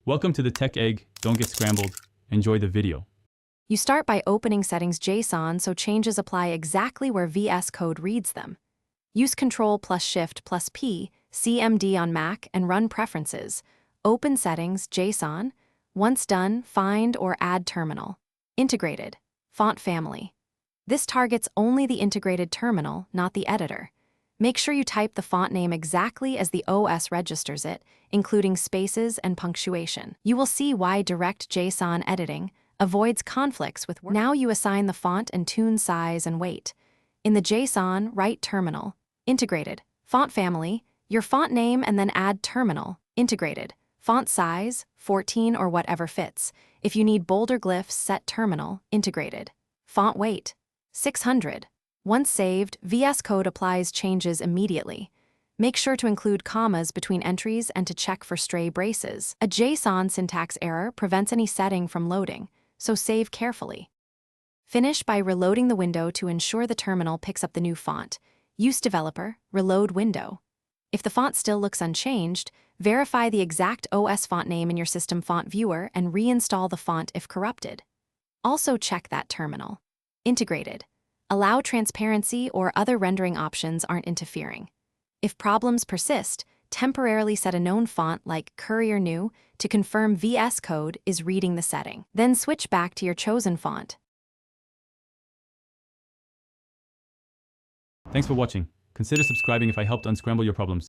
Welcome to the Tech Egg. Don't get scrambled. Enjoy the video. You start by opening settings JSON so changes apply exactly where Vscode reads them. Use Ctrl+Shift+P, CMD on Mac, and run Preferences. Open Settings, JSON. Once done, find or add terminal. Integrated. Font family. This targets only the integrated terminal, not the editor. Make sure you type the font name exactly as the OS registers it, including spaces and punctuation. You will see why direct JSON editing avoids conflicts with WordPress. Now you assign the font and tune size and weight. In the JSON, write terminal, integrated, font family, your font name, and then add terminal, integrated, font size, 14 or whatever fits. If you need bolder glyphs, set terminal, integrated. Font weight, 600. Once saved, Vscode applies changes immediately. Make sure to include commas between entries and to check for stray braces. A JSON syntax error prevents any setting from loading, so save carefully. Finish by reloading the window to ensure the terminal picks up the new font. Use Developer, reload window. If the font still looks unchanged, verify the exact OS font name in your system font viewer and reinstall the font if corrupted. Also check that terminal. Integrated. Allow transparency or other rendering options aren't interfering. If problems persist, temporarily set a known font like Courier New to confirm Vscode is reading the setting. Then switch back to your chosen font. Thanks for watching. Consider subscribing if I helped unscramble your problems.